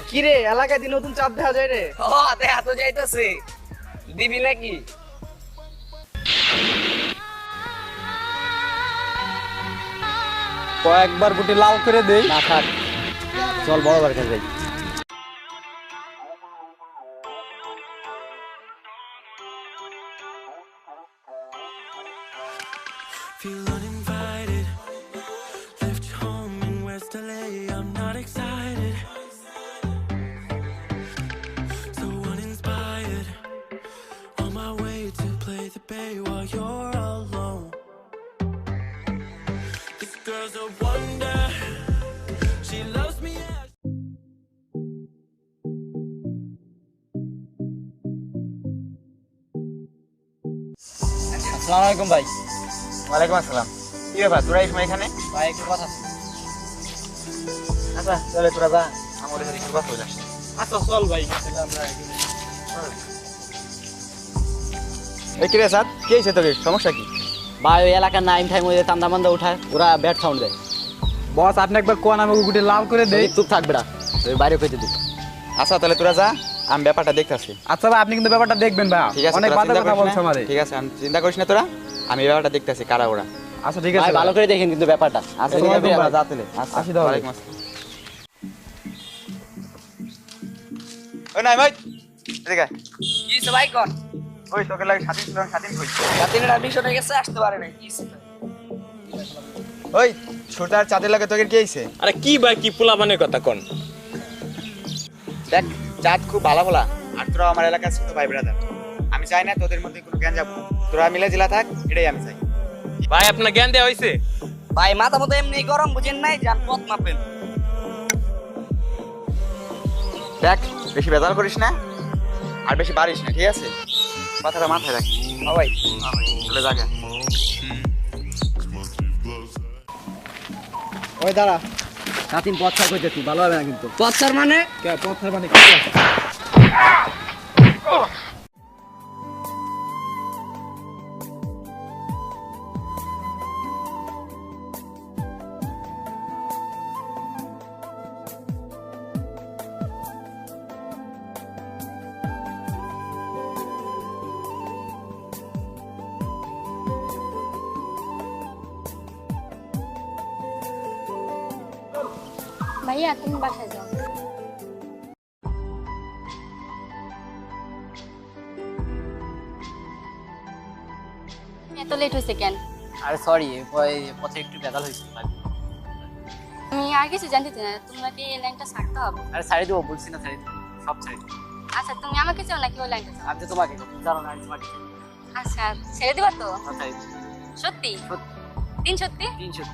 কি রে এলাকায় দিন নতুন চাঁদ দেখা যায় রে? ও দেখা তো যাইতেছে, দিবি নাকি? কয়েকবার গুটি লাল করে দেই। না থাক, চল বড় বার কাছে যাই। Feel uninvited. Left home in West LA. I'm not excited. So uninspired. On my way to play the bay while you're alone. This girl's a wonder. She loves me as আসসালামু আলাইকুম ভাই। ওয়ালাইকুম আসসালাম। কি ব্যাপার তোরা এই সময় এখানে? ভাই একটু কথা আছে। আচ্ছা চলে তোরা যা, আমাদের সাথে একটু কথা বলে আসি। আচ্ছা চল ভাই। এই কি রে সাদ, কি হয়েছে তোর, সমস্যা কি? ভাই ওই এলাকার নাইম টাইম ওই চান্দা মান্দা উঠায়, ওরা ব্যাড সাউন্ড দেয়। বস আপনি একবার কোন আমি গুটি লাল করে দেই। চুপ থাকবে না, ওই বাইরে কইতে দিই। আচ্ছা তাহলে তোরা যা, আমি ব্যাপারটা দেখতেছি। আচ্ছা ভাই আপনি কিন্তু ব্যাপারটা দেখবেন ভাই। ঠিক আছে, অনেক তোরা বাজে চিন্তা কথা করিস বলছে না। আমারে। ঠিক আছে, আমি চিন্তা করিস না তোরা, আমি এই ব্যাপারটা দেখতেছি কারা ওরা। আচ্ছা ঠিক ভাই আছে ভালো করে দেখেন কিন্তু ব্যাপারটা। আচ্ছা ঠিক ঠিক আছে, আছে, ভাই। যা তাহলে। আচ্ছা আসি তাহলে। ওয়ালাইকুম আসসালাম। ওই নাই ভাই, এদিকে আয়। কি হইছে ভাই কর? ওই তোকে লাগে স্বাধীন ছিল, স্বাধীন কইছে। রাতের অডিশন হয়ে গেছে, আসতে পারে না। কি হইছে? ওই ছোটার চাঁদের লাগে তোকে কি হইছে? আরে কি ভাই, কি পোলাপানের কথা কোন? দেখ চাঁদ খুব ভালো বলা, আর তোরা আমার এলাকার ছোট ভাই ব্রাদার। আমি চাই না তোদের মধ্যে কোনো জ্ঞান যাবো, তোরা মিলে জিলা থাক, এটাই আমি চাই। ভাই আপনার জ্ঞান দেওয়া হয়েছে? ভাই মাথা মতো এমনি গরম বুঝেন নাই, যান পথ মাপেন। দেখ বেশি বেজাল করিস না, আর বেশি বাড়িস না, ঠিক আছে? কথাটা মাথায় রাখ। ভাই চলে যাকে। ওই দাঁড়া। নাতিন পথ ছাড় কইতেছি, ভালো হবে না কিন্তু। পথ ছাড় মানে? কে পথের মানে কি? ভাইয়া তুমি বাসায় যাও। এত লেট হয়েছে কেন? আরে সরি, ওই পথে একটু বেদাল হয়েছে। আমি আর কিছু জানতে চাই না, তোমাকে এই লাইনটা ছাড়তে হবে। আরে ছাড়ি দেবো বলছি না, ছাড়ি দেবো, সব ছাড়ি দেবো। আচ্ছা তুমি আমাকে চাও নাকি ওই লাইনটা চাও? আমি তো তোমাকে, তুমি জানো না আমি তোমাকে চাই। আচ্ছা ছেড়ে দিবা তো? সব ছাড়ি দেবো। সত্যি? সত্যি। দিন সত্যি? 300।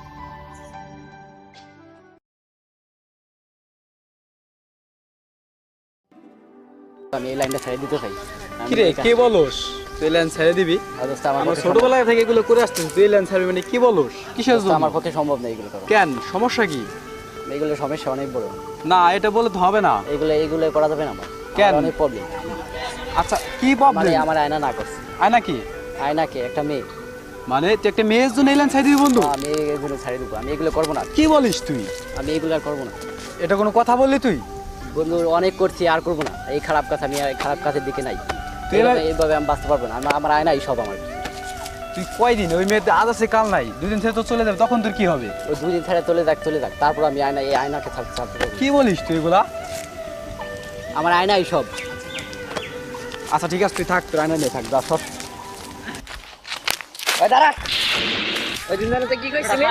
আমি এই লাইনটা ছেড়ে দিতে চাই। আমি কি রে এটা- কে বলস? তুই লাইন ছেড়ে দিবি? আর দোস্ত আমার আমরা পক্ষে ছোটবেলা থেকে এগুলো করে আসতেছি, তুই লাইন ছাড়বি মানে কি বলস? কিসের দোস্ত, জন্য? আমার পক্ষে সম্ভব না এগুলো করা। কেন সমস্যা কি? এগুলো সমস্যা অনেক বড়। না এটা বলে তো হবে না। এগুলো করা যাবে না আমার। কেন? আমার অনেক প্রবলেম। আচ্ছা কি মানে প্রবলেম? আমার আয়না না করছে। আয় নাকি? আয়নাকে একটা মেয়ে। মানে তুই একটা মেয়ের জন্য এই লাইন ছাড়ে দিবি বন্ধু? আমি এগুলো ছাড়ি দেবো, আমি এগুলো করবো না। কি বলিস তুই? আমি এগুলো আর করবো না এটা কোনো কথা বললি তুই? বন্ধু, অনেক করছি আর করবো না। এই খারাপ কাজ, আমি আর এই খারাপ কাজের দিকে নাই। তুই এবার- এইভাবে আমি বাঁচতে পারবো না। আমার আয়নাই সব আমার। তুই কয়দিন ওই মেয়েতে আজ আছে কাল নাই, দুদিন থেকে তো চলে যাবে, তখন তোর কি হবে? ওই 2 দিন ছাড়া চলে যাক, তারপর আমি এই আয়নাকে ছাড়তে পারবো না। কি বলিস তুই এগুলা? আমার আয়নাই সব। আচ্ছা ঠিক আছে তুই থাক, তোর আয়না নিয়ে থাক, যা সব। ওই দাঁড়া, ওই দিন জানাতে কি কইছিলি?